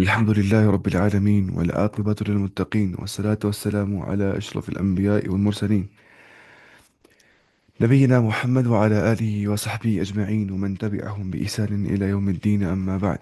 الحمد لله رب العالمين والعاقبة للمتقين والصلاة والسلام على أشرف الأنبياء والمرسلين نبينا محمد وعلى آله وصحبه أجمعين ومن تبعهم بإحسان إلى يوم الدين أما بعد.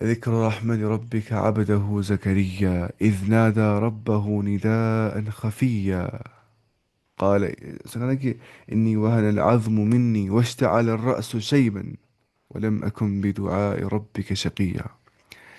ذكر رحمة ربك عبده زكريا إذ نادى ربه نداء خفيا. قال سكنك إني وهن العظم مني واشتعل الرأس شيبا ولم أكن بدعاء ربك شقيا.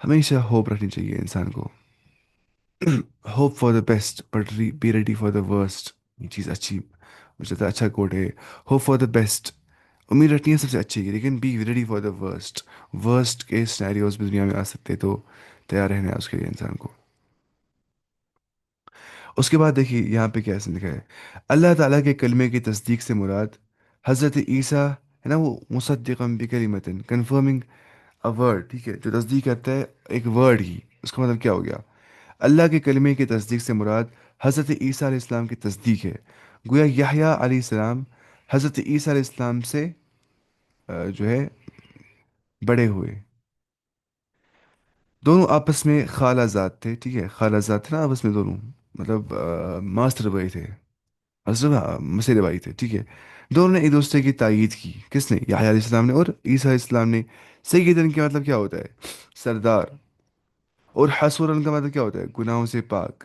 ہمیشہ ہوپ رکھنی چاہیے انسان کو. Hope for the best but be ready for the worst. یہ چیز اچھی، مجھے لگتا ہے اچھا کوٹ ہے. ہوپ فار دا بیسٹ، امید رکھنی ہے سب سے اچھی کی، لیکن be ready for the worst. Worst کے سینیریوز بھی دنیا میں آ سکتے، تو تیار رہنا ہے اس کے لیے انسان کو. اس کے بعد دیکھیے یہاں پہ کیا لکھا ہے. اللہ تعالیٰ کے کلمے کی تصدیق سے مراد حضرت عیسیٰ ہے نا، وہ مصدقا بکلمتن کنفرمنگ اے ورڈ، ٹھیک ہے، جو تصدیق کرتا ہے ایک ورڈ ہی. اس کا مطلب کیا ہو گیا؟ اللہ کے کلمے کی تصدیق سے مراد حضرت عیسیٰ علیہ السلام کی تصدیق ہے. گویا یحییٰ علیہ السلام حضرت عیسیٰ علیہ السلام سے جو ہے بڑے ہوئے. دونوں آپس میں خالہ زاد تھے، ٹھیک ہے، خالہ زاد تھے نا آپس میں دونوں، مطلب ماسٹر بھائی تھے، حضرت مسیرے بھائی تھے، ٹھیک ہے. دونوں نے ایک دوسرے کی تائید کی. کس نے؟ یحییٰ علیہ السلام نے اور عیسیٰ علیہ السلام نے. سیدن کا مطلب کیا ہوتا ہے؟ سردار. اور حسورن کا مطلب کیا ہوتا ہے؟ گناہوں سے پاک.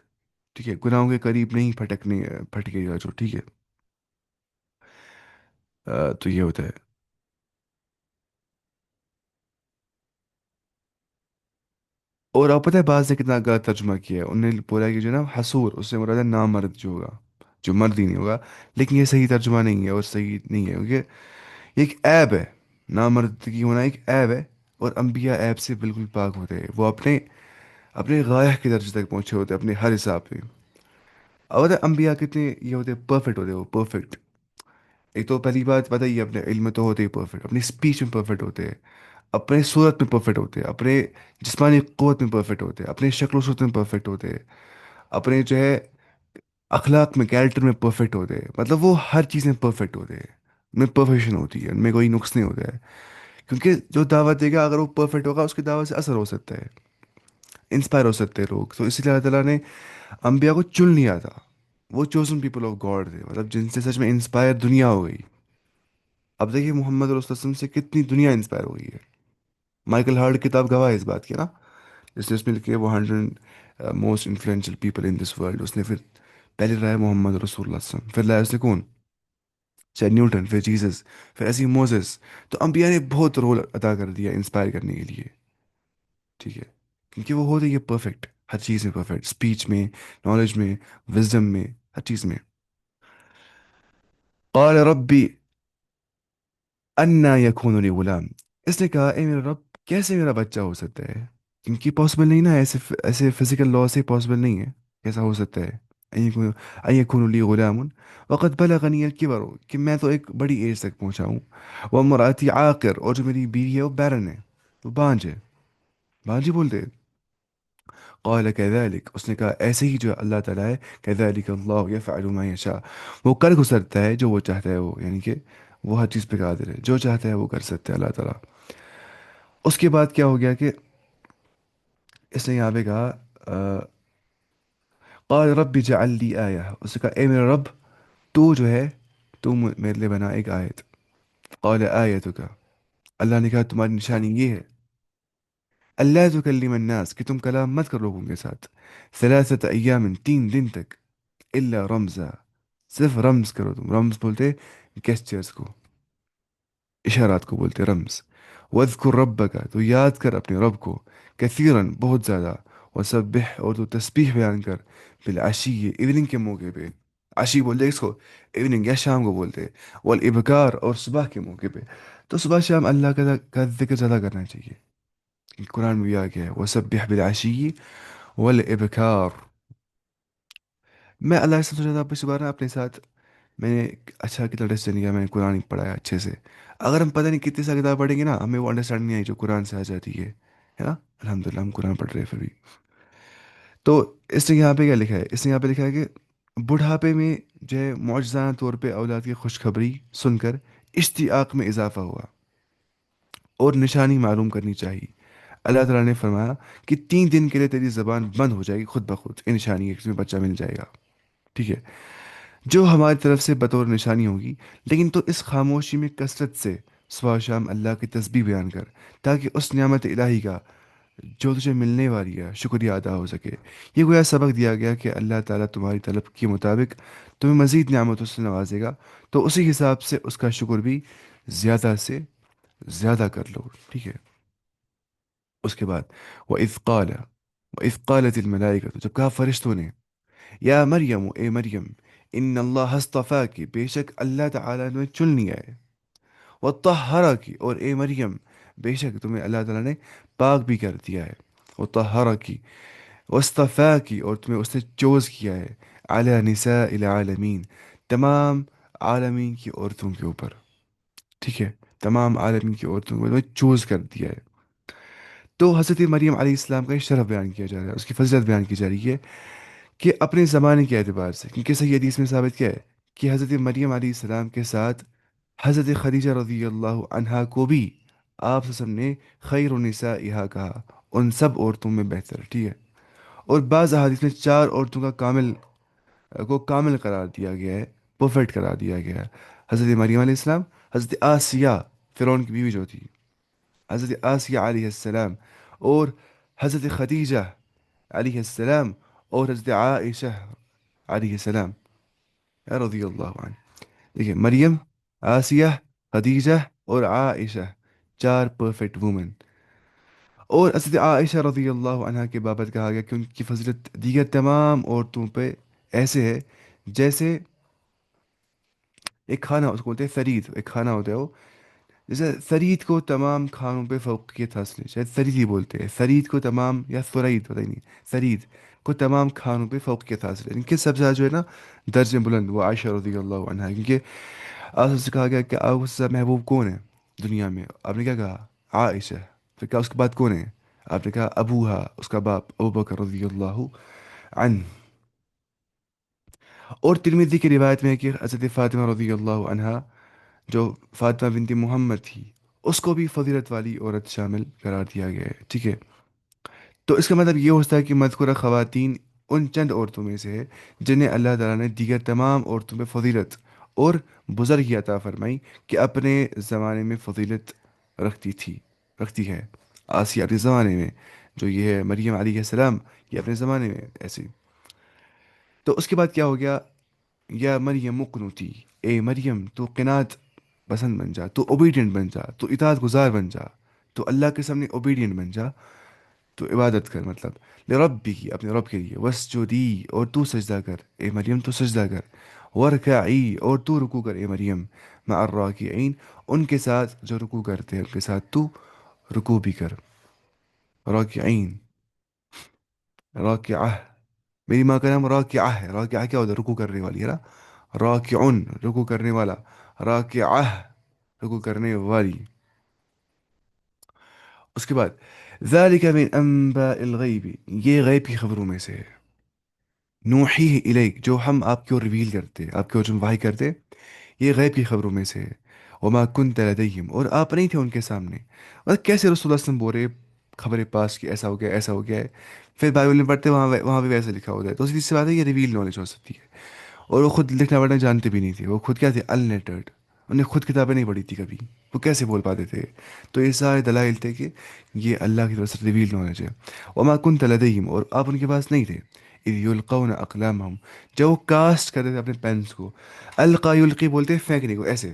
ٹھیک ہے، گناہوں کے قریب نہیں پھٹکنے پھٹکے گا جو، ٹھیک ہے. تو یہ ہوتا ہے. اور آپ پتہ ہے بعض نے کتنا غلط ترجمہ کیا ہے. انہوں نے بولا کہ جو نا حسور، اس سے مراد ہے نامرد جو ہوگا، جو مرد ہی نہیں ہوگا. لیکن یہ صحیح ترجمہ نہیں ہے اور صحیح نہیں ہے، کیونکہ یہ ایک عیب ہے. نامردگی ہونا ایک عیب ہے. اور انبیاء عیب سے بالکل پاک ہوتے ہیں. وہ اپنے اپنے غایہ کے درجے تک پہنچے ہوتے ہیں اپنے ہر حساب پہ. اور انبیاء کتنے یہ ہوتے ہیں، پرفیکٹ ہوتے ہیں وہ، پرفیکٹ. ایک تو پہلی بات پتہ ہی ہے، اپنے علم میں تو ہوتے ہی پرفیکٹ، اپنی اسپیچ میں پرفیکٹ ہوتے ہیں، اپنے صورت میں پرفیکٹ ہوتے ہیں، اپنے جسمانی قوت میں پرفیکٹ ہوتے ہیں، اپنے شکل و صورت میں پرفیکٹ ہوتے ہیں، اپنے جو ہے اخلاق میں، کیریکٹر میں پرفیکٹ ہوتے ہیں. مطلب وہ ہر چیز میں پرفیکٹ ہوتے ہیں. ان میں پرفیکشن ہوتی ہے، ان میں کوئی نقص نہیں ہوتا ہے. کیونکہ جو دعوت دے گا اگر وہ پرفیکٹ ہوگا، اس کی دعوت سے اثر ہو سکتا ہے، انسپائر ہو سکتے ہیں لوگ. تو اسی لیے اللہ تعالیٰ نے انبیاء کو چن لیا تھا. وہ چوزن پیپل آف گاڈ تھے، مطلب جن سے سچ میں انسپائر دنیا ہو گئی. اب دیکھیے محمد رسول اللہ صلی اللہ علیہ وسلم سے کتنی دنیا انسپائر ہو گئی ہے. مائیکل ہارٹ کتاب گواہ ہے اس بات کی نا. اس میں لکھی ہے وہ 100 most influential people in this world. اس نے پھر پہلے لایا محمد رسول اللہ صلی اللہ علیہ وسلم، پھر لایا اس نے کون؟ چاہے نیوٹن، پھر جیسس، پھر ایسی موزس. تو انبیاء نے بہت رول ادا کر دیا انسپائر کرنے کے لیے. ٹھیک ہے، کیونکہ وہ ہوتے یہ پرفیکٹ، ہر چیز میں پرفیکٹ، اسپیچ میں، نالج میں، وزڈم میں، ہر چیز میں. قال ربی انا یکون لی غلام. اس نے کہا اے میرا رب، کیسے میرا بچہ ہو سکتا ہے؟ کیونکہ پاسبل نہیں نا، ایسے ایسے فزیکل لا سے پاسبل نہیں ہے. کیسا ہو سکتا ہے؟ ان یکون لی غلام وقد بلغنی الکبر، کہ میں تو ایک بڑی ایج تک پہنچا ہوں. وامراتی عاقر، اور جو میری بیوی ہے وہ بیرن ہے، وہ بانج ہے، بانجی بولتے ہیں. قال كذلك، اس نے کہا ایسے ہی جو اللہ تعالیٰ ہے، كذلك اللہ يفعل ما يشاء، وہ کر گزرتا ہے جو وہ چاہتا ہے. وہ یعنی کہ وہ ہر چیز پہ قادر ہے، جو چاہتا ہے وہ کر سکتا ہے اللہ تعالیٰ. اس کے بعد کیا ہو گیا کہ اس نے یہاں پہ کہا قال رب اجعل لي آیہ. اس نے کہا اے میرا رب، تو جو ہے تو میرے لیے بنا ایک آیت. قال آیتک، اللہ نے کہا تمہاری نشانی یہ ہے، اللہ تکلم الناس، کہ تم کلام مت کرو لوگوں کے ساتھ، ثلاثت ایام، 3 دن تک، الا رمزا، صرف رمز کرو. تم رمز بولتے گیسچرز کو، اشارات کو بولتے رمز. وَاذْكُرْ رَبَّكَ، تو یاد کر اپنے رب کو، کثیراً، بہت زیادہ. وَسَبِّحْ، اور تو تسبیح بیان کر، بالعشی، ایوننگ کے موقع پہ. عشی بولتے اس کو، ایوننگ یا شام کو بولتے. والابکار، اور صبح کے موقع پہ. تو صبح شام اللہ کا ذکر زیادہ کرنا چاہیے. قرآن میں بھی آ گیا ہے وَسَبِّحْ بِالْعَشِيِّ وَالْإِبْكَارِ. میں اللہ سے سوچا تھا پچھلی بار نا اپنے ساتھ میں نے ایک اچھا کتاب ڈیسیجن لیا، میں نے قرآن پڑھا ہے اچھے سے. اگر ہم پتہ نہیں کتنی سا کتاب پڑھیں گے نا، ہمیں وہ انڈرسٹینڈ نہیں آئی جو قرآن سے آ جاتی ہے نا. الحمدللہ ہم قرآن پڑھ رہے ہیں پھر بھی. تو اس نے یہاں پہ کیا لکھا ہے؟ اس نے یہاں پہ لکھا ہے کہ بڑھاپے میں جو ہے معجزانہ طور پہ اولاد کی خوشخبری سن کر اشتیاق میں اضافہ ہوا اور نشانی معلوم کرنی چاہیے. اللہ تعالیٰ نے فرمایا کہ 3 دن کے لیے تیری زبان بند ہو جائے گی خود بخود، یہ نشانی ہے کہ تمہیں بچہ مل جائے گا. ٹھیک ہے، جو ہماری طرف سے بطور نشانی ہوگی. لیکن تو اس خاموشی میں کثرت سے صبح و شام اللہ کی تسبیح بیان کر، تاکہ اس نعمت الہی کا جو تجھے ملنے والی ہے شکریہ ادا ہو سکے. یہ گویا سبق دیا گیا کہ اللہ تعالیٰ تمہاری طلب کے مطابق تمہیں مزید نعمتوں سے نوازے گا، تو اسی حساب سے اس کا شکر بھی زیادہ سے زیادہ کر لو. ٹھیک ہے. اس کے بعد وَإِذْ قَالَ وَإِذْ قَالَتِ الْمَلَائِكَةُ، جب کہا فرشتوں نے، یا مریم، اے مریم، ان اللہ اصطفاکی، بے شک اللہ تعالیٰ نے چن لیا ہے، وطہرکی، اور اے مریم بے شک تمہیں اللہ تعالیٰ نے پاک بھی کر دیا ہے، وطہرکی، واصطفاکی، اور تمہیں اس نے چوز کیا ہے، علی نساء العالمین، تمام عالمین کی عورتوں کے اوپر، ٹھیک ہے، تمام عالمین کی عورتوں کو تمہیں چوز کر دیا ہے۔ تو حضرت مریم علیہ السلام کا یہ شرف بیان کیا جا رہا ہے، اس کی فضیلت بیان کی جا رہی ہے کہ اپنے زمانے کے اعتبار سے، کیونکہ صحیح حدیث میں ثابت کیا ہے کہ حضرت مریم علیہ السلام کے ساتھ حضرت خدیجہ رضی اللہ عنہا کو بھی آپ وسلم نے خیر النساء کہا، ان سب عورتوں میں بہتر، ٹھیک ہے۔ اور بعض احادیث میں چار عورتوں کا کامل قرار دیا گیا ہے، پرفیکٹ قرار دیا گیا ہے: حضرت مریم علیہ السلام، حضرت آسیہ فرعون کی بیوی جو تھی، حضرت آسیہ علیہ السلام، اور حضرت خدیجہ علیہ السلام، اور حضرت عائشہ علیہ السلام رضی اللہ عنہ۔ دیکھیں، مریم، آسیہ، خدیجہ اور عائشہ، چار پرفیکٹ وومن۔ اور حضرت عائشہ رضی اللہ عنہ کے بابت کہا گیا کہ ان کی فضیلت دیگر تمام عورتوں پہ ایسے ہے جیسے ایک کھانا، اس کو بولتے ہیں ثرید، ایک کھانا ہوتا ہے وہ، جیسے ثرید کو تمام کھانوں پہ فوقیت حاصل ہے، شاید ثرید ہی بولتے ہیں ثرید کو، تمام، یا ثرید پتہ ہی نہیں، ثرید کو تمام کھانوں پہ فوقیت حاصل ہے، ان کے سب سے زیادہ جو ہے نا درجہ بلند وہ عائشہ رضی اللہ عنہ ہے، کیونکہ آپ سے کہا گیا کہ آپ سے زیادہ محبوب کون ہے دنیا میں، آپ نے کیا کہا؟ عائشہ۔ پھر کہا اس کے بعد کون ہے؟ آپ نے کہا ابوہا، اس کا باپ ابو بکر رضی اللہ عنہ۔ اور ترمذی کی روایت میں ہے کہ حضرت فاطمہ رضی اللہ عنہا، جو فاطمہ بنت محمد تھی، اس کو بھی فضیلت والی عورت شامل قرار دیا گیا ہے، ٹھیک ہے۔ تو اس کا مطلب یہ ہوتا ہے کہ مذکورہ خواتین ان چند عورتوں میں سے ہے جنہیں اللہ تعالیٰ نے دیگر تمام عورتوں میں فضیلت اور بزرگی عطا فرمائی، کہ اپنے زمانے میں فضیلت رکھتی ہے، آسیہ اپنے زمانے میں، جو یہ ہے مریم علیہ السلام، یہ اپنے زمانے میں ایسے۔ تو اس کے بعد کیا ہو گیا؟ یا مریم مقنوتی، اے مریم تو قنات پسند بن جا، تو اوبیڈینٹ بن جا، تو اطاعت گزار بن جا، تو اللہ کے سامنے اوبیڈینٹ بن جا، تو عبادت کر، مطلب لربی کی، اپنے رب کے لیے، وسجودی، اور تو سجدہ کر، اے مریم تو سجدہ کر، ورکعی، اور تو رکوع کر، اے مریم، مع الراکعین، ان کے ساتھ جو رکوع کرتے ہیں ان کے ساتھ تو رکوع بھی کر، راکعین، راکعہ، میری ماں کا نام راکعہ ہے، راکعہ کیا ہوتا ہے؟ رکوع کرنے والی ہے نا، راکعن رکوع کرنے والا، راکعہ رکوع کرنے والی۔ اس کے بعد ذالک من انباء الغیب، یہ غیب کی خبروں میں سے ہے، نوحیہ الیک، جو ہم آپ کو ریویل کرتے، آپ کو جو وحی کرتے، یہ غیب کی خبروں میں سے ہے۔ وما کنت لدیہم، اور آپ نہیں تھے ان کے سامنے، اور کیسے رسول اللہ صلی اللہ علیہ وسلم بول رہے خبریں پاس کی، ایسا ہو گیا، ایسا ہو گیا ہے، پھر بائبل میں پڑھتے وہاں وہاں بھی ویسے لکھا ہوتا ہے، تو اس بات ہے یہ ریویل نالج ہو سکتی ہے۔ اور وہ خود لکھنا پڑھنا جانتے بھی نہیں تھے، وہ خود کیا تھے؟ اللیٹرڈ، انہیں خود کتابیں نہیں پڑھی تھی کبھی، وہ کیسے بول پاتے تھے؟ تو یہ سارے دلائل تھے کہ یہ اللہ کی طرف سے ریویل نالج ہے۔ وما کنت لدیہم، اور آپ ان کے پاس نہیں تھے، اذ یلقون اقلامہم، جب وہ کاسٹ کرتے تھے اپنے پینس کو، القا یلقی بولتے ہیں پھینکنے کو، ایسے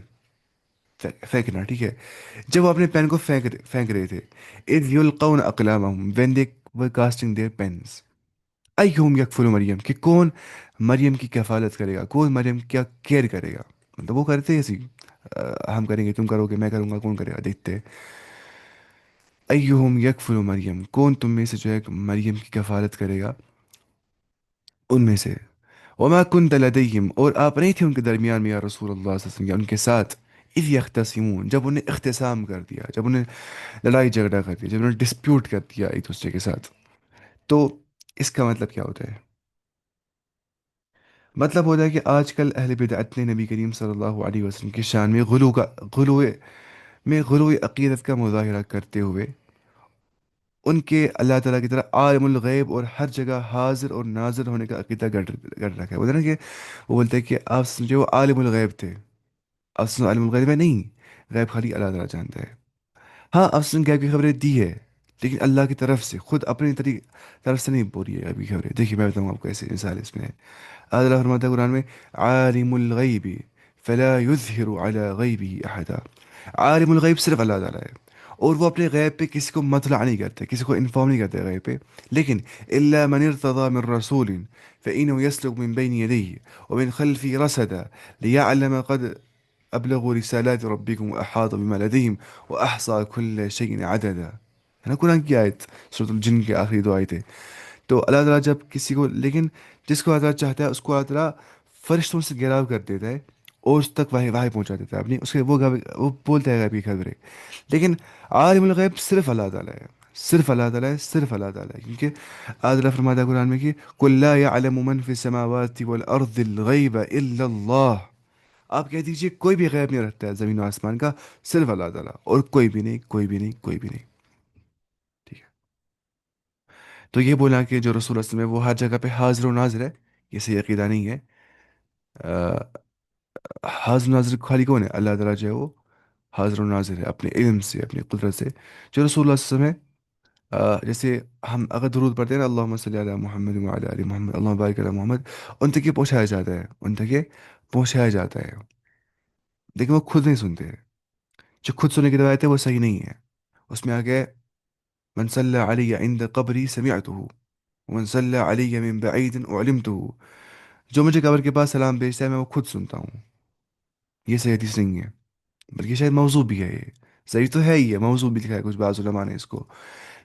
پھینکنا، ٹھیک ہے، جب وہ اپنے پین کو پھینک رہے تھے، اذ یلقون اقلامہم، when they were casting their pens، ایہم یکفل مریم، کہ کون مریم کی کفالت کرے گا، کون مریم کیا کیئر کرے گا، مطلب وہ کرتے ایسی، ہم کریں گے، تم کرو گے، میں کروں گا، کون کرے گا، دیکھتے ایہم یکفل مریم، کون تم میں سے جو ہے مریم کی کفالت کرے گا ان میں سے۔ وما کنت لدیہم، اور آپ نہیں تھے ان کے درمیان میں یا رسول اللہ صلی اللہ علیہ وسلم، یا ان کے ساتھ، اذ یختصمون، جب انہیں اختصام کر دیا، جب انہیں لڑائی جھگڑا کر دیا، جب انہیں ڈسپیوٹ کر دیا ایک دوسرے کے ساتھ۔ تو اس کا مطلب کیا ہوتا ہے؟ مطلب ہوتا ہے کہ آج کل اہل بدعت نے نبی کریم صلی اللہ علیہ وسلم کی شان میں غلو غلو عقیدت کا مظاہرہ کرتے ہوئے ان کے اللہ تعالیٰ کی طرح عالم الغیب اور ہر جگہ حاضر اور ناظر ہونے کا عقیدہ گڑھ رکھا ہے، بولتے ہیں نا کہ وہ بولتے ہیں کہ آپ سمجھے وہ عالم الغیب تھے، آپ سن عالم الغیب ہے نہیں، غیب خالی اللہ تعالیٰ جانتا ہے۔ ہاں افسن غیب کی خبریں دی ہے، لیکن اللہ کی طرف سے، خود اپنی طرف سے نہیں بولی ہے غیب کی خبریں۔ دیکھیے میں بتاؤں آپ کو، ایسے مثال اس میں ہے، اللہ فرماتا ہے قرآن میں، عالم الغیب فلا یظہر علی غیبہ احدا، عالم الغیب صرف اللہ تعالیٰ ہے، اور وہ اپنے غیب پہ کسی کو مطلع نہیں کرتے، کسی کو انفارم نہیں کرتے غیب پہ. لیکن الا من ارتضى من رسول فانه يسلك من بين يديه ومن خلفه رصدا ليعلم قد ابلغوا رسالات ربكم واحاط بما لديهم واحصى كل شيء عددا. ہے نا قرآن کی آیت، سورۃ الجن کے آخری دو آیتیں. تو اللہ تعالیٰ جب کسی کو، لیکن جس کو اللہ تعالیٰ چاہتا ہے اس کو اللہ تعالیٰ فرشتوں سے گھیراؤ کر دیتا ہے اور اس تک وحی پہنچا دیتا ہے اپنی، اس کے وہ بولتا ہے غیب کی خبریں. لیکن عالم الغیب صرف اللہ تعالیٰ ہے، صرف اللہ تعالیٰ ہے، صرف اللہ تعالیٰ ہے. کیونکہ اللہ تعالیٰ فرماتا ہے قرآن میں کہ قل لا يعلم من في السماوات والارض الغیب الا اللہ. آپ کہہ دیجئے کوئی بھی غیب نہیں رکھتا ہے زمین و آسمان کا، صرف اللہ تعالیٰ، اور کوئی بھی نہیں، کوئی بھی نہیں، کوئی بھی نہیں. ٹھیک ہے. تو یہ بولا کہ جو رسول اللہ صلی اللہ علیہ وسلم ہے وہ ہر جگہ پہ حاضر و ناظر ہے، یہ صحیح عقیدہ نہیں ہے. حاضر و ناظر خالی کون ہے؟ اللہ تعالیٰ جو ہے وہ حاضر و ناظر ہے اپنے علم سے، اپنی قدرت سے. جو رسول اللہ صلی اللہ علیہ وسلم ہے، جیسے ہم اگر درود پڑھتے ہیں نا، اللہم صلی علی محمد وعلی آل محمد اللہم بارک علی محمد، ان تک یہ پہنچایا جاتا ہے، ان تک یہ پہنچایا جاتا ہے. لیکن وہ خود نہیں سنتے. جو خود سننے کی روایت ہے وہ صحیح نہیں ہے. اس میں آگے من صلی علی عند قبری سمعته ومن صلی علی من بعید علمته. جو مجھے قبر کے پاس سلام بھیجتا ہے میں وہ خود سنتا ہوں. یہ صحیح حدیث نہیں ہے، بلکہ شاید موضوع بھی ہے یہ. صحیح تو ہے ہی ہے، موضوع بھی لکھا ہے کچھ بعض علماء نے اس کو.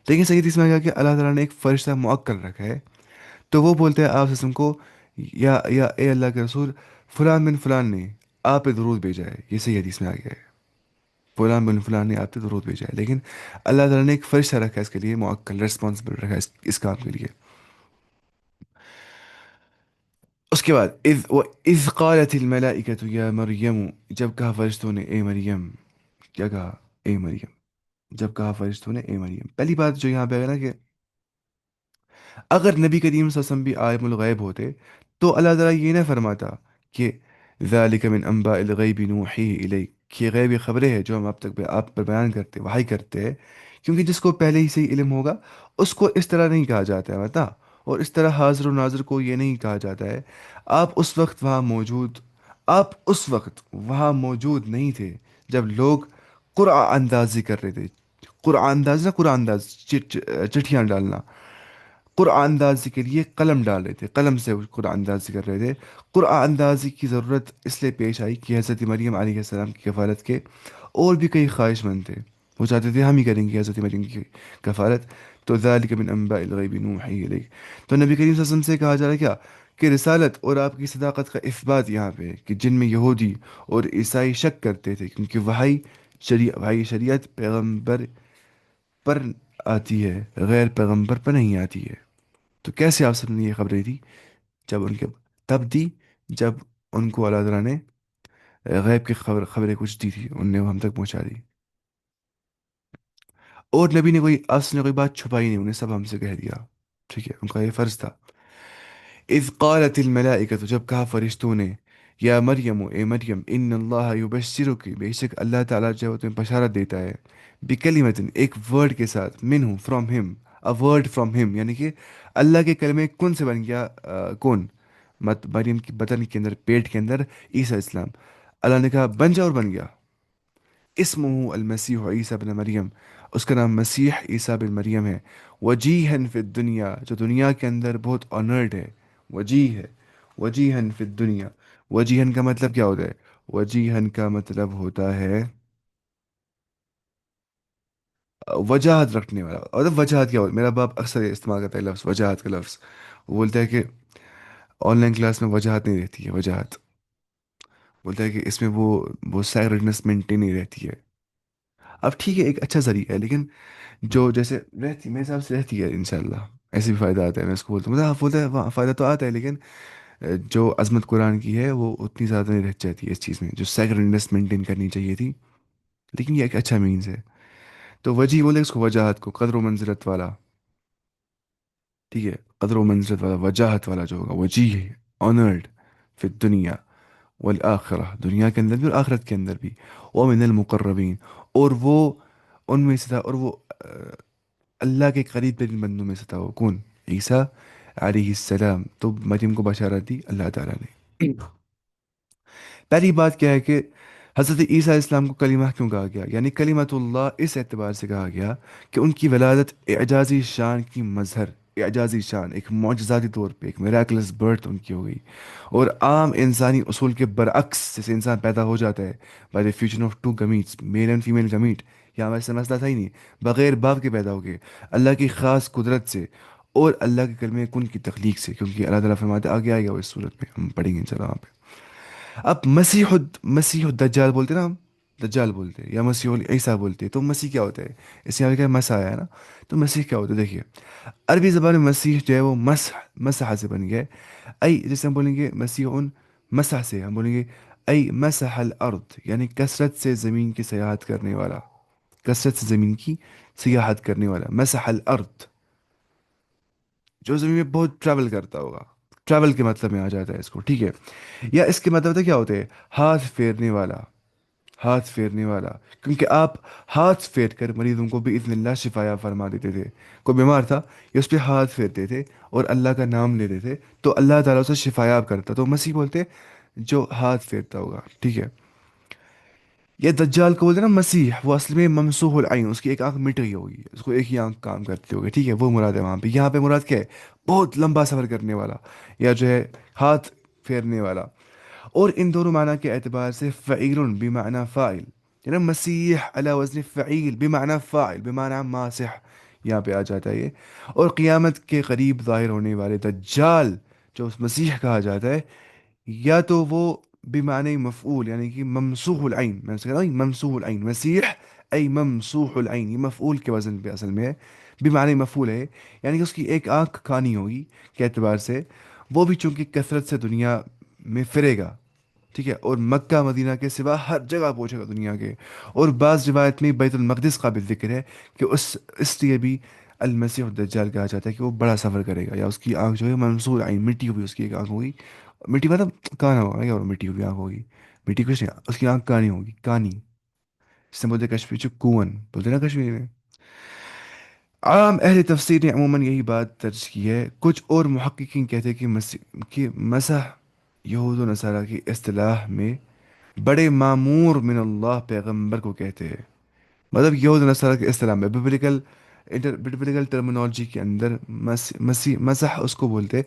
لیکن صحیح حدیث میں آ گیا کہ اللہ تعالیٰ نے ایک فرشتہ معقل رکھا ہے. تو وہ بولتے ہیں آپ وسلم کو، یا اے اللہ کے رسول، فلان بن فلان نے آپ پہ درود بھیجا ہے. یہ صحیح حدیث میں آ گیا ہے، فلان بن فلان نے آپ پہ درود بھیجا ہے. لیکن اللہ تعالیٰ نے ایک فرشتہ رکھا ہے اس کے لیے، معقل ریسپانسبل رکھا ہے اس کام کے لیے. اس کے بعد اذ قالت الملائکۃ یا مریم، جب کہا فرشتوں نے اے مریم. کیا کہا؟ اے مریم. جب کہا فرشتوں نے اے مریم، پہلی بات جو یہاں پہ ہے نا کہ اگر نبی کریم صلی اللہ علیہ وسلم بھی عالم الغیب ہوتے تو اللہ تعالیٰ یہ نہ فرماتا کہ ذالک من انباء الغیب نوحیہ الیک، کہ یہ غیبی خبریں ہیں جو ہم آپ تک آپ پر بیان کرتے، وحی کرتے ہیں. کیونکہ جس کو پہلے ہی سے ہی علم ہوگا اس کو اس طرح نہیں کہا جاتا ہے بتا، اور اس طرح حاضر و ناظر کو یہ نہیں کہا جاتا ہے. آپ اس وقت وہاں موجود، آپ اس وقت وہاں موجود نہیں تھے جب لوگ قرآن اندازی کر رہے تھے. قرآن انداز نہ، قرآن انداز چٹھیاں ڈالنا. قرآن اندازی کے لیے قلم ڈال رہے تھے، قلم سے قرآن اندازی کر رہے تھے. قرآن اندازی کی ضرورت اس لیے پیش آئی کہ حضرت مریم علیہ السلام کی کفالت کے اور بھی کئی خواہش مند تھے، وہ چاہتے تھے ہم ہی کریں گے حضرت مریم کی کفالت. تو ذالک من انباء الغیب نوحی الیک. تو نبی کریم صلی اللہ علیہ وسلم سے کہا جا رہا ہے کیا کہ رسالت اور آپ کی صداقت کا اثبات یہاں پہ ہے کہ جن میں یہودی اور عیسائی شک کرتے تھے، کیونکہ وحی شریعت پیغمبر پر آتی ہے، غیر پیغمبر پر نہیں آتی ہے. تو کیسے آپ سب نے یہ خبریں دی؟ جب ان کے تب دی جب ان کو اللہ تعالیٰ نے غیب کی خبریں کچھ دی تھی، ان نے وہ ہم تک پہنچا دی. اور نبی نے کوئی اصل نے کوئی بات چھپائی نہیں، انہیں سب ہم سے کہہ دیا. ٹھیک ہے، ان کا یہ فرض تھا. اذ قالت الملائکۃ، جب کہا فرشتوں نے، یا مریم، اے مریم، ان اللہ یبشرک، بے شک اللہ تعالیٰ جو ہے وہ تمہیں بشارت دیتا ہے، بکلمت، ایک ورڈ کے ساتھ، منہ، فرام ہم، a word from him، یعنی کہ اللہ کے کلمے کون سے بن گیا؟ کون؟ مریم کی بطن کے اندر، پیٹ کے اندر عیسیٰ اسلام. اللہ نے کہا بن جا، اور بن گیا. اسمہ المسیح عیسیٰ بن مریم، اس کا نام مسیح عیسیٰ بن مریم ہے. وجیہن فی الدنیا، جو دنیا کے اندر بہت آنرڈ ہے، وجیہ ہے. وجیہن فی الدنیا، وجیہن کا مطلب کیا ہوتا ہے؟ وجیہن کا مطلب ہوتا ہے وجاہت رکھنے والا. اور وجاہت کیا ہوتا ہے؟ میرا باپ اکثر یہ استعمال کرتا ہے لفظ وجاہت کا لفظ. وہ بولتا ہے کہ آن لائن کلاس میں وجاہت نہیں رہتی ہے، وجاہت. بولتا ہے کہ اس میں وہ سیکریٹنس مینٹین نہیں رہتی ہے. اب ٹھیک ہے، ایک اچھا ذریعہ ہے، لیکن جو جیسے رہتی میرے حساب سے رہتی ہے انشاءاللہ. ایسے بھی فائدہ آتا ہے، میں اس کو بولتا ہوں، مطلب آپ بولتے ہیں وہاں فائدہ تو آتا ہے، لیکن جو عظمت قرآن کی ہے وہ اتنی زیادہ نہیں رہ جاتی ہے اس چیز میں، جو سیکریٹنس مینٹین کرنی چاہیے تھی. لیکن یہ ایک اچھا مینز ہے. تو وجہ بولے اس کو، وجاہت کو، قدر و منزلت والا. ٹھیک ہے، قدر و منزلت والا، وجاہت والا جو ہوگا، وجیہ، آنرڈ، فی الدنیا والآخرہ، دنیا کے اندر بھی اور آخرت کے اندر بھی. ومن المقربین، اور وہ ان میں سے تھا، اور وہ اللہ کے قریب ترین بندوں میں سے تھا. وہ کون؟ عیسیٰ علیہ السلام. تو مریم کو بشارت دی اللہ تعالیٰ نے. پہلی بات کیا ہے کہ حضرت عیسیٰ علیہ السلام کو کلیمہ کیوں کہا گیا؟ یعنی کلیمت اللہ اس اعتبار سے کہا گیا کہ ان کی ولادت اعجازی شان کی مظہر، اعجازی شان، ایک معجزاتی طور پہ ایک میراکلس برتھ ان کی ہو گئی، اور عام انسانی اصول کے برعکس جیسے انسان پیدا ہو جاتا ہے by the fusion of two gametes, male and female gamete, یا ویسے مسئلہ تھا ہی نہیں، بغیر باپ کے پیدا ہو گئے اللہ کی خاص قدرت سے اور اللہ کے کلمہ کن کی تخلیق سے، کیونکہ اللہ تعالیٰ فرماتے آگے آئے گا وہ اس صورت میں ہم پڑھیں گے انشاءاللہ وہاں پہ۔ اب مسیح الدجال بولتے ہیں نا ہم، دجال بولتے ہیں یا مسیح عیسیٰ بولتے ہیں، تو مسیح کیا ہوتا ہے؟ اس یہاں کیا مسا ہے نا، تو مسیح کیا ہوتا ہے دیکھیے، عربی زبان میں مسیح جو ہے وہ مسح سے بن گیا ہے، جیسے ہم بولیں گے مسیح مسح سے ہم بولیں گے ای مسح الارض، یعنی کثرت سے زمین کی سیاحت کرنے والا، کثرت سے زمین کی سیاحت کرنے والا، مسح الارض، جو زمین میں بہت ٹریول کرتا ہوگا، ٹریول کے مطلب میں آ جاتا ہے اس کو، ٹھیک ہے؟ یا اس کے مطلب کیا ہوتے ہیں؟ ہاتھ پھیرنے والا، ہاتھ پھیرنے والا، کیونکہ آپ ہاتھ پھیر کر مریضوں کو بھی اذن اللہ شفایا فرما دیتے تھے، کوئی بیمار تھا یا اس پہ ہاتھ پھیرتے تھے اور اللہ کا نام لیتے تھے تو اللہ تعالیٰ اسے شفایاب کرتا، تو مسیح بولتے جو ہاتھ پھیرتا ہوگا، ٹھیک ہے؟ یہ دجال کو بولتے ہیں نا مسیح، وہ اصل میں ممسوح العین، اس کی ایک آنکھ مٹ گئی ہوگی، اس کو ایک ہی آنکھ کام کرتی ہوگی، ٹھیک ہے؟ وہ مراد ہے وہاں پہ، یہاں پہ مراد کیا ہے؟ بہت لمبا سفر کرنے والا، یا جو ہے ہاتھ پھیرنے والا، اور ان دونوں معنی کے اعتبار سے فعیل بمعنی فاعل، یعنی مسیح علی وزن فعیل بمعنی فاعل بمعنی ماسح، یہاں پہ آ جاتا ہے یہ، اور قیامت کے قریب ظاہر ہونے والے دجال جو اس مسیح کہا جاتا ہے، یا تو وہ بمعنی مفعول یعنی کہ ممسوح العین، میں سے کہہ رہا ہوں ممسوح العین، مسیح ای ممسوح العین، یہ مفعول کے وزن پہ اصل میں ہے، بمعنی مفعول ہے، یعنی کہ اس کی ایک آنکھ کھانی ہوگی کے اعتبار سے، وہ بھی چونکہ کثرت سے دنیا میں پھرے گا، ٹھیک ہے؟ اور مکہ مدینہ کے سوا ہر جگہ پہنچے گا دنیا کے، اور بعض روایت میں بیت المقدس قابل ذکر ہے کہ اس لیے بھی المسیح الدجال کہا جاتا ہے کہ وہ بڑا سفر کرے گا، یا اس کی آنکھ جو ہے منصور عین، مٹی ہوئی اس کی ایک آنکھ ہوگی، مٹی مطلب کانا ہوگا، یا اور مٹی ہوئی آنکھ ہوگی، مٹی کچھ نہیں، اس کی آنکھ کانی ہوگی، کانی، جس سے بولتے ہیں کشمیر چ کون بولتے ہیں نا کشمیری میں۔ عام اہل تفسیر نے عموماً یہی بات درج کی ہے، کچھ اور محققین کہتے ہیں کہ کہ مسح یہود و نصارہ کی اصطلاح میں بڑے معمور من اللہ پیغمبر کو کہتے ہیں، مطلب یہود و نصارہ کے اصطلاح میں ببلیکل ٹرمنالوجی کے اندر مسح اس کو بولتے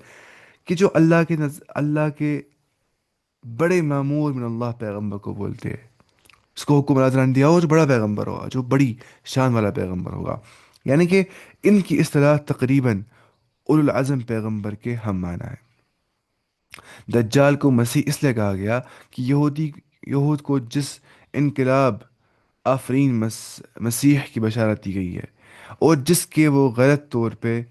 کہ جو اللہ کے بڑے معمور من اللہ پیغمبر کو بولتے ہیں، اس کو حکم اللہ تعالیٰ نے دیا ہو جو بڑا پیغمبر ہوگا، جو بڑی شان والا پیغمبر ہوگا، یعنی کہ ان کی اصطلاح تقریباً اولو العزم پیغمبر کے ہم معنی ہے۔ دجال کو مسیح اس لیے کہا گیا کہ یہود کو جس انقلاب آفرین مسیح کی بشارت دی گئی ہے، اور جس کے وہ غلط طور پہ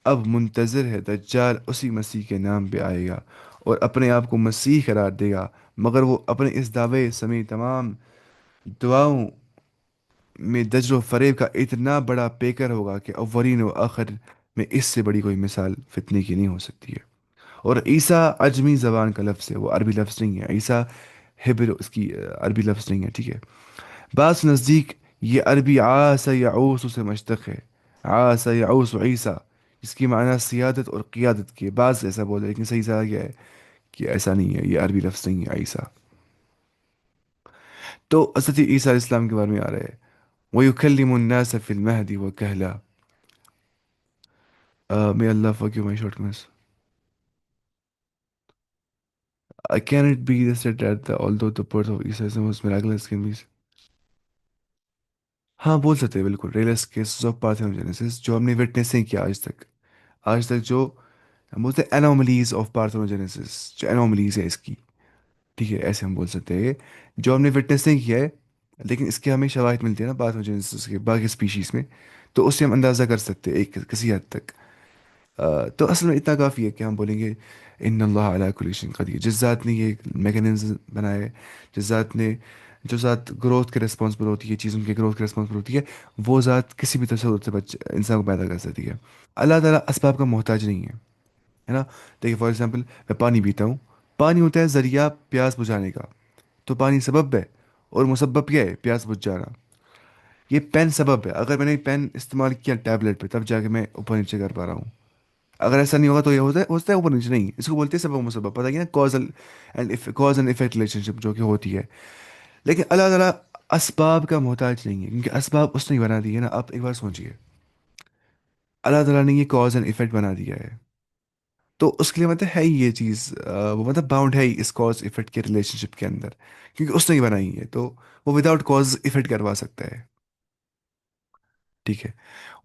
اب منتظر ہے، دجال اسی مسیح کے نام پہ آئے گا اور اپنے آپ کو مسیح قرار دے گا، مگر وہ اپنے اس دعوے سمیت تمام دعاؤں میں دجل و فریب کا اتنا بڑا پیکر ہوگا کہ اولین و آخر میں اس سے بڑی کوئی مثال فتنے کی نہیں ہو سکتی ہے۔ اور عیسیٰ عجمی زبان کا لفظ ہے، وہ عربی لفظ نہیں ہے، عیسیٰ ہبر اس کی عربی لفظ نہیں ہے، ٹھیک ہے؟ بعض نزدیک یہ عربی عاص یعوس سے مشتق ہے، عاص یعوس عیسیٰ، جس کی معنی سیادت اور قیادت کی ہے، بعض ایسا بولے لیکن صحیح سا کیا ہے کہ ایسا نہیں ہے، یہ عربی لفظ نہیں ہے عیسیٰ۔ تو حضرت عیسیٰ علیہ السلام کے بارے میں آ رہا ہے، وَيُكَلِّمُ النَّاسَ فِي الْمَهْدِ وَكَهْلًا. May Allah forgive my shortcomings. Can it be said that although the birth of Isa was miraculous, can be... ہاں بول سکتے ہیں بالکل، ریئلس کیسز آف پارتھنوجینیسس جو ہم نے وٹنس نہیں کیا آج تک، آج تک جو ہم بولتے ہیں انوملیز آف پارتھنوجینیسس، جو انوملیز ہے اس کی، ٹھیک ہے؟ ایسے ہم بول سکتے ہیں جو ہم نے وٹنس نہیں کیا ہے، لیکن اس کے ہمیں شواہد ملتے ہیں نا پارتھنوجینیسس کے باقی اسپیشیز میں، تو اس سے ہم اندازہ کر سکتے ہیں ایک کسی حد تک۔ تو اصل میں اتنا کافی ہے کہ ہم بولیں گے ان اللہ علی کل شیء قدیر، جس ذات نے یہ میکانزم بنایا ہے، جس ذات نے جو ذات گروتھ کے رسپانسبل ہوتی ہے، چیزوں کے گروتھ کے رسپانسبل ہوتی ہے، وہ ذات کسی بھی تصور سے انسان کو پیدا کر سکتی ہے۔ اللہ تعالیٰ اسباب کا محتاج نہیں ہے نا؟ دیکھیے فار ایگزامپل میں پانی پیتا ہوں، پانی ہوتا ہے ذریعہ پیاس بجھانے کا، تو پانی سبب ہے، اور مسبب کیا ہے؟ پیاس بجھ جانا۔ یہ پین سبب ہے، اگر میں نے پین استعمال کیا ٹیبلٹ پہ تب جا کے میں اوپر نیچے کر پا رہا ہوں، اگر ایسا نہیں ہوگا تو یہ ہوتا ہے اوپر نیچے نہیں، اس کو بولتے ہیں سبب و مسبب، پتہ ہے نا، کاز اینڈ افیکٹ ریلیشن شپ جو کہ ہوتی ہے۔ لیکن اللہ تعالیٰ اسباب کا محتاج نہیں ہے، کیونکہ اسباب اس نے بنا دی ہے نا. آپ ایک بار سوچیے، اللہ تعالیٰ نے یہ کاز اینڈ ایفیکٹ بنا دیا ہے، تو اس کے لیے مطلب ہے ہی یہ چیز، وہ مطلب باؤنڈ ہے ہی اس کاز ایفیکٹ کے ریلیشن شپ کے اندر، کیونکہ اس نے ہی بنائی ہے، تو وہ وداؤٹ کاز ایفیکٹ کروا سکتا ہے. ٹھیک ہے.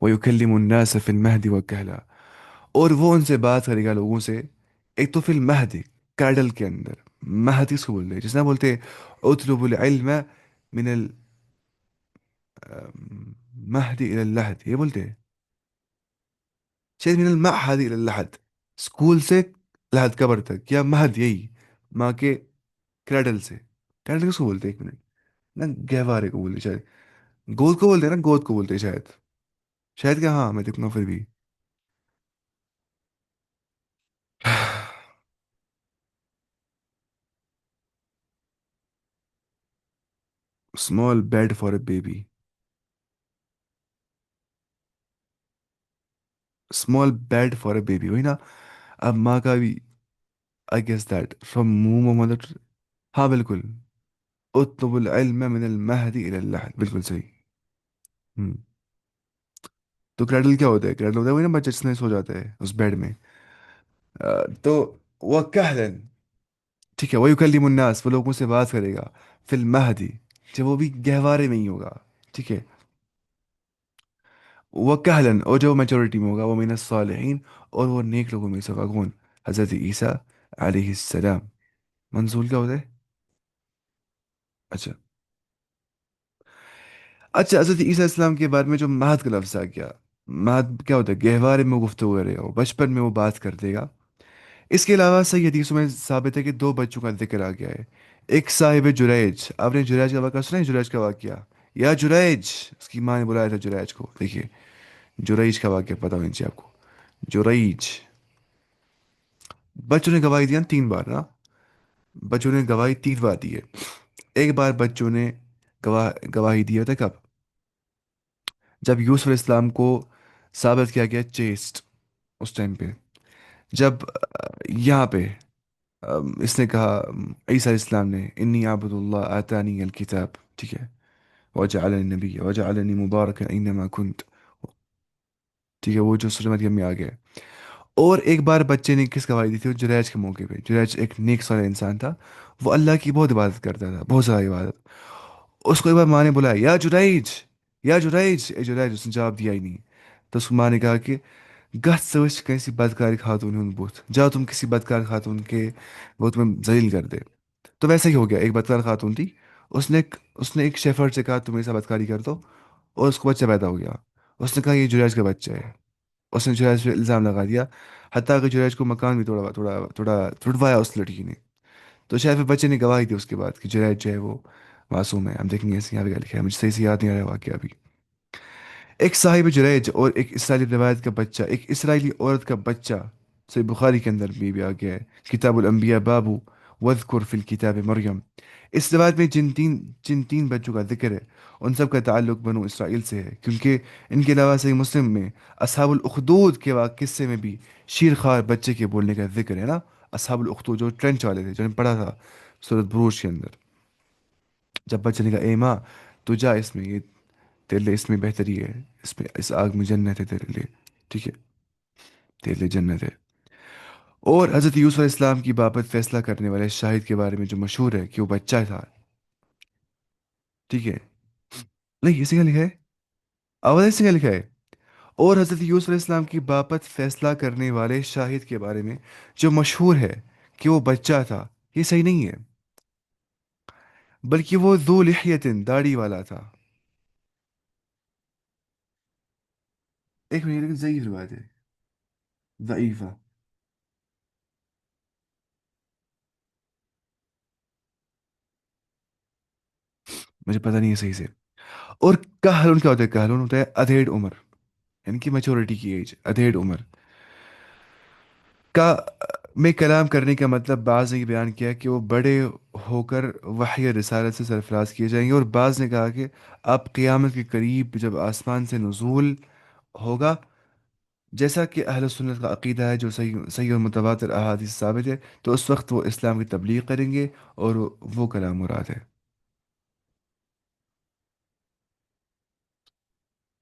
وَيُكَلِّمُ النَّاسَ فِي الْمَهْدِ وَكَهْلًا، اور وہ ان سے بات کرے گا لوگوں سے، ایک تو فی المہد، کیڈل کے اندر. مہد کس کو بولتے ہیں؟ جس طرح بولتے ہیں اطلب العلم من المہد الى اللحد، یہ بولتے ہیں شاید من المعہد الى اللحد، اسکول سے لحد قبر تک، یا مہد یہی ماں کے کریڈل سے. کریڈل کس کو بولتے ہیں؟ ایک منٹ، نا گہوارے کو بولتے ہیں شاید، گود کو بولتے ہیں نا، گود کو بولتے ہیں شاید. شاید کیا، ہاں میں دیکھوں گا پھر بھی. Small bed for a baby. Small bed for a baby, وہی نا. اب ماں کا بھی، I guess that from mom اور مدر. ہاں بالکل. اطلب العلم من المہدی الى اللحد، بالکل صحیح. ہوں. تو کریڈل کیا ہوتا ہے؟ کریڈل ہوتا ہے وہی نا بچہ جس میں سو جاتا ہے اس بیڈ میں. تو وہ کہلن، ٹھیک ہے. وہ یکلم الناس، وہ لوگوں سے بات کرے گا، فی المہدی، جب وہ بھی گہوارے میں ہی ہوگا. ٹھیک ہے. وہ کہلن، اور جو میچورٹی میں ہوگا، وہ من الصالحین، اور وہ نیک لوگوں میں سے ہوگا. کون؟ حضرت عیسیٰ علیہ السلام. منزول کیا ہوتا ہے؟ اچھا. اچھا، حضرت عیسیٰ علیہ السلام کے بارے میں جو مہد کا لفظ آ گیا، مہد کیا ہوتا ہے؟ گہوارے میں وہ گفتگو کرے گا، وہ بچپن میں وہ بات کر دے گا. اس کے علاوہ صحیح حدیثوں میں ثابت ہے کہ دو بچوں کا ذکر آ گیا ہے. ایک صاحب جریج، آپ نے جریج کا واقعہ سنا ہے؟ جریج کا واقعہ، یا جریج، اس کی ماں نے بلایا تھا جریج کو. دیکھیے جریج کا واقعہ پتا ہونا چاہیے آپ کو. جریج، بچوں نے گواہی دیا 3 بار نا. بچوں نے گواہی 3 بار دی ہے. ایک بار بچوں نے گواہی دیا تھا کب؟ جب یوسف علیہ السلام کو ثابت کیا گیا چیسٹ، اس ٹائم پہ. جب یہاں پہ اس نے کہا، عیسیٰ علیہ السلام نے، انی عبد اللہ آتانی الکتاب، ٹھیک ہے، وجعلنی نبی وجعلنی مبارکا اینما کنت. ٹھیک ہے، وہ جو سورہ مریم میں آ گیا. اور ایک بار بچے نے کس گواہی دی تھی؟ وہ جریج کے موقع پہ. جریج ایک نیک صالح انسان تھا، وہ اللہ کی بہت عبادت کرتا تھا، بہت زیادہ عبادت. اس کو ایک بار ماں نے بلایا، یا جریج، یا جریج، اے جریج. اس نے جواب دیا ہی نہیں. تو اس کو ماں نے کہا کہ گھ سوچ کسی بدکار خاتون ہند بت، جاؤ تم کسی بدکار خاتون کے، وہ تمہیں ذلیل کر دے. تو ویسا ہی ہو گیا. ایک بدکار خاتون تھی، اس نے ایک شیفرڈ سے کہا تم ایسا بدکاری کر دو، اور اس کو بچہ پیدا ہو گیا. اس نے کہا یہ جریج کا بچہ ہے. اس نے جریج پہ الزام لگا دیا، حتیٰ کہ جریج کو مکان بھی تھوڑا تھوڑا تھوڑا تھڑوایا اس لڑکی نے. تو شاید پھر بچے نے گواہی دی اس کے بعد کہ جریج جو ہے وہ معصوم ہے. ہم دیکھیں گے یہاں پہ کیا لکھا ہے، مجھے صحیح سے یاد نہیں آ رہا واقعہ ابھی. ایک صاحب جریج اور ایک اسرائیلی روایت کا بچہ، ایک اسرائیلی عورت کا بچہ. صحیح بخاری کے اندر بھی آ گیا ہے، کتاب الانبیاء بابو وذکر فی الکتاب مریم. اس روایت میں جن تین بچوں کا ذکر ہے، ان سب کا تعلق بنو اسرائیل سے ہے، کیونکہ ان کے علاوہ صحیح مسلم میں اصحاب الاخدود کے قصے میں بھی شیر خوار بچے کے بولنے کا ذکر ہے نا. اصحاب الاخدود جو ٹرنچ والے تھے، جو نے پڑھا تھا سورۃ بروج کے اندر. جب بچے نے کہا اے ماں، تو جا اس میں، یہ تیرے لیے اس میں بہتری ہے، اس میں اس آگ میں جنت ہے تیرے لیے. ٹھیک ہے، تیرے لیے جنت ہے. اور حضرت یوسف علیہ السلام کی بابت فیصلہ کرنے والے شاہد کے بارے میں جو مشہور ہے کہ وہ بچہ تھا. ٹھیک ہے. نہیں، اسی کا لکھا ہے، اول اسی کا لکھا ہے. اور حضرت یوسف علیہ السلام کی بابت فیصلہ کرنے والے شاہد کے بارے میں جو مشہور ہے کہ وہ بچہ تھا، یہ صحیح نہیں ہے، بلکہ وہ ذو لحیتن، داڑھی والا تھا. ایک منٹ، لیکن ضعیف روایت ہے، ضعیفہ. مجھے پتہ نہیں ہے صحیح سے. اور کہلون کیا ہوتا ہے؟ کہلون ہوتا ہے ادھیڑ عمر، یعنی کہ میچورٹی کی ایج، ادھیڑ عمر کا میں کلام کرنے کا مطلب بعض نے یہ بیان کیا کہ وہ بڑے ہو کر وحی رسالت سے سرفراز کیے جائیں گے. اور بعض نے کہا کہ اب قیامت کے قریب جب آسمان سے نزول ہوگا، جیسا کہ اہل سنت کا عقیدہ ہے، جو صحیح صحیح اور متواتر احادیث ثابت ہے، تو اس وقت وہ اسلام کی تبلیغ کریں گے، اور وہ کلام مراد ہے.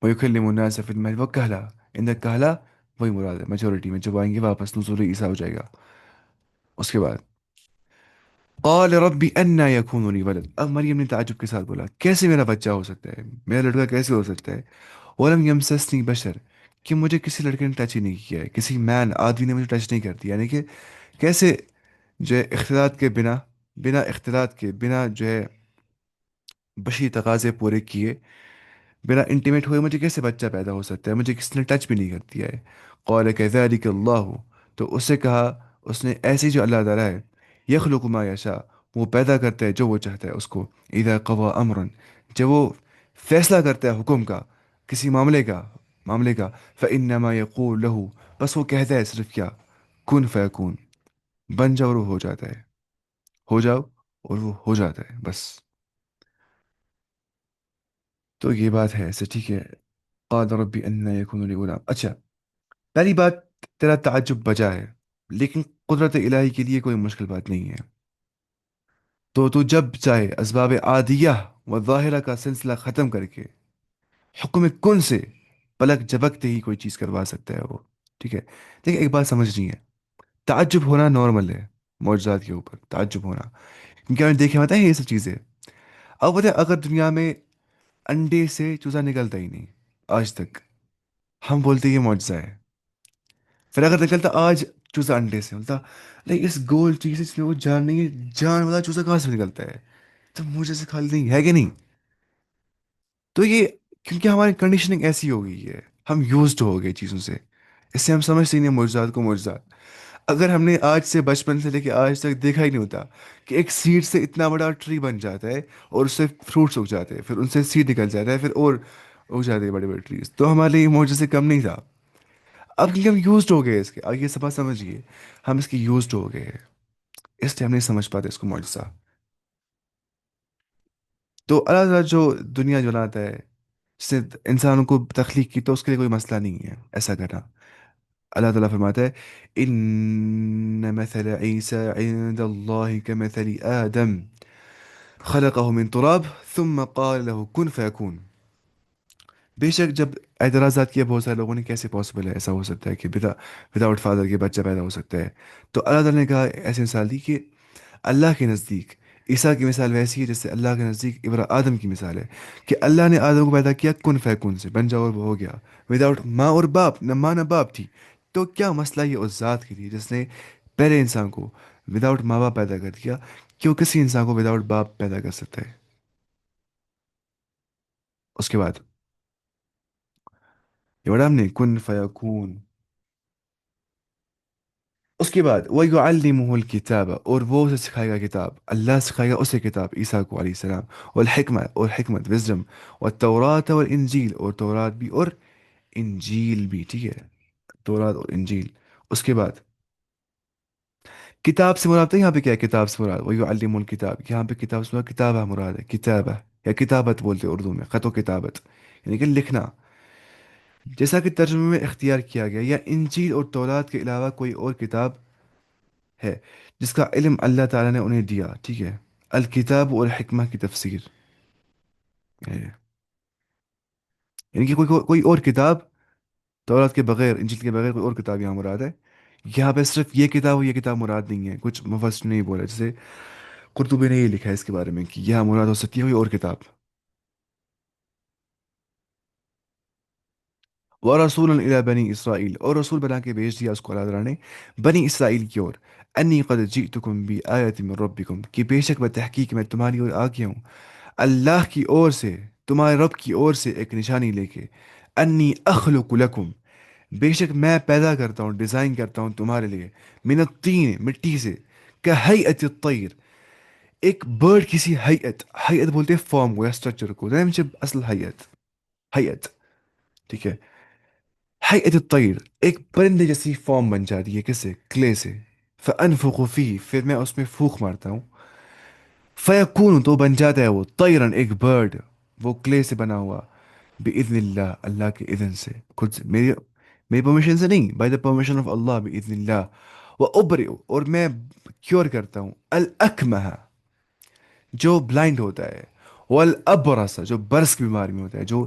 ويكلم الناس في المهد وكهلا. ان کہلا وہی مراد ہے میجورٹی میں جب آئیں گے واپس نزول عیسیٰ ہو جائے گا. اس کے بعد قال ربی انا یکون لی ولد. اب مریم نے تعجب کے ساتھ بولا کیسے میرا بچہ ہو سکتا ہے، میرا لڑکا کیسے ہو سکتا ہے. ولم یمسسنی بشر، کہ مجھے کسی لڑکے نے ٹچ ہی نہیں کیا ہے، کسی مین آدمی نے مجھے ٹچ نہیں کر دیا. یعنی کہ کیسے جو ہے اختلاط کے بنا، بنا اختلاط کے بنا جو ہے بشری تقاضے پورے کیے، بنا انٹیمیٹ ہوئے مجھے کیسے بچہ پیدا ہو سکتا ہے، مجھے کسی نے ٹچ بھی نہیں کر دیا ہے. قال كذلك اللہ. تو اس سے کہا، اس نے ایسے ہی جو اللہ تعالیٰ ہے، یخلق ما یشاء، وہ پیدا کرتا ہے جو وہ چاہتا ہے اس کو. اذا قضى امرا، جب وہ فیصلہ کرتا ہے حکم کا، کسی معاملے کا فانما یقول له، بس وہ کہتا ہے صرف کیا، کن فیکون، بن جاؤ اور وہ ہو جاتا ہے، ہو جاؤ اور وہ ہو جاتا ہے بس. تو یہ بات ہے ایسے، ٹھیک ہے. قال ربی ان یکون لی غلام. اچھا، پہلی بات، تیرا تعجب بجا ہے، لیکن قدرت الہی کے لیے کوئی مشکل بات نہیں ہے. تو جب چاہے اسباب عادیہ و ظاہرہ کا سلسلہ ختم کر کے حکم کن سے پلک جھپکتے ہی کوئی چیز کروا سکتا ہے وہ. ٹھیک ہے. دیکھیں ایک بات سمجھنی ہے، تعجب ہونا نارمل ہے، معجزات کے اوپر تعجب ہونا، کیونکہ ہم نے دیکھے ہوتا ہے یہ سب چیزیں. اب بتائیں اگر دنیا میں انڈے سے چوزا نکلتا ہی نہیں آج تک، ہم بولتے ہیں یہ معجزہ ہے. پھر اگر نکلتا آج چوزا انڈے سے، بولتا نہیں اس گول چیز سے، اس میں وہ جان نہیں ہے، جان والا چوزا کہاں سے نکلتا ہے. تو مجھے سے خالی نہیں ہے کہ نہیں. تو یہ کیونکہ ہماری کنڈیشننگ ایسی ہو گئی ہے، ہم یوزڈ ہو گئے چیزوں سے، اس سے ہم سمجھتے ہی نہیں معجزات کو معجزات. اگر ہم نے آج سے بچپن سے لے کے آج تک دیکھا ہی نہیں ہوتا کہ ایک سیڈ سے اتنا بڑا ٹری بن جاتا ہے اور اس سے فروٹس اگ جاتے ہیں، پھر ان سے سیڈ نکل جاتا ہے، پھر اور اگ جاتے ہیں بڑے بڑے ٹریز، تو ہمارے لیے یہ معجزے سے کم نہیں تھا. اب کیونکہ ہم یوزڈ ہو گئے اس کے، اب یہ سب بات سمجھیے، ہم اس کے یوزڈ ہو گئے ہیں، اس لیے ہم نہیں سمجھ پاتے اس کو معجزہ. تو اللہ تعالیٰ جو دنیا جلاتا ہے، جس نے انسانوں کو تخلیق کی، تو اس کے لیے کوئی مسئلہ نہیں ہے ایسا کرنا. اللہ تعالیٰ فرماتا ہے ان مثل عیسی عند اللہ كمثل آدم خلقه من تراب ثم قال له كن فيكون. بے شک جب اعتراضات کیا بہت سارے لوگوں نے کیسے پاسبل ہے، ایسا ہو سکتا ہے کہ وداؤٹ فادر کے بچہ پیدا ہو سکتا ہے، تو اللہ تعالیٰ نے کہا ایسی مثال دی کہ اللہ کے نزدیک عیسیٰ کی مثال ویسی ہے جیسے اللہ کے نزدیک آدم کی مثال ہے، کہ اللہ نے آدم کو پیدا کیا کن فیکن سے، بن جاؤ اور وہ ہو گیا، وداؤٹ ماں اور باپ، نہ ماں نہ باپ تھی. تو کیا مسئلہ یہ اس ذات کے لیے جس نے پہلے انسان کو وداؤٹ ماں باپ پیدا کر دیا، کیوں کسی انسان کو وداؤٹ باپ پیدا کر سکتا ہے. اس کے بعد یہ بڑا ہم نے کن فیکون. اس کے بعد وَيُعَلِّمُهُ الْكِتَابَ، اور وہ اسے سکھائے گا کتاب، اللہ سکھائے گا اسے کتاب عیسیٰ کو علیہ السلام، والحکمہ اور حکمت وزڈم، والتورات والانجیل اور تورات بھی اور انجیل بھی. ٹھیک ہے، تورات اور انجیل. اس کے بعد کتاب سے مراد ہے یہاں پہ کیا ہے، کتاب سے مراد وَيُعَلِّمُ الْكِتاب، یہاں پہ کتاب سے مراد کتابہ مراد ہے، کتابہ یا کتابت بولتے ہیں اردو میں، خط و کتابت یعنی کہ لکھنا، جیسا کہ ترجمے میں اختیار کیا گیا. یا انجیل اور تورات کے علاوہ کوئی اور کتاب ہے جس کا علم اللہ تعالیٰ نے انہیں دیا. ٹھیک ہے. الکتاب اور حکمہ کی تفسیر، یعنی کہ کوئی اور کتاب، تورات کے بغیر، انجیل کے بغیر کوئی اور کتاب یہاں مراد ہے. یہاں پہ صرف یہ کتاب اور یہ کتاب مراد نہیں ہے، کچھ مفسر نے بولا، جیسے قرطبی نے یہ لکھا ہے اس کے بارے میں کہ یہاں مراد ہو سکتی ہے کوئی اور کتاب. ورسول الی بنی اسرائیل، اور رسول بنا کے بھیج دیا اس کو اللہ تعالیٰ نے بنی اسرائیل کی اور. انی قد جئتکم بی آیت من ربکم، کہ بے شک بتحقیق میں تمہاری اور آ گیا ہوں اللہ کی اور سے، تمہارے رب کی اور سے ایک نشانی لے کے. انی اخلق لکم، بے شک میں پیدا کرتا ہوں، ڈیزائن کرتا ہوں تمہارے لیے، من الطین، مٹی سے، کہ حیعت الطیر، ایک برڈ کسی حیعت، حیعت بولتے ہیں فارم کو یا اسٹرکچر کو، نیم سے اصل حیعت، حیعت. ٹھیک ہے. حیعت الطیر، ایک پرندے جیسی فارم بن جاتی ہے، کس سے، کلے سے. فانفخ فیہ، پھر میں اس میں پھونک مارتا ہوں، فیکون، تو بن جاتا ہے وہ طیرن، ایک برڈ، وہ کلے سے بنا ہوا، باذن اللہ، اللہ کے اذن سے، خود سے، میری پرمیشن سے نہیں، بائی دا پرمیشن آف اللہ، باذن اللہ. وہ ابرئ، اور میں کیور کرتا ہوں، الاکمہ، جو بلائنڈ ہوتا ہے، والابرص، جو برس کی بیماری میں ہوتا ہے، جو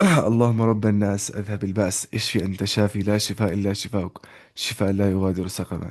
اللهم رب الناس اذهب البأس اشفي انت شافي لا شفاء الا شفاؤك شفاء لا يغادر سقما।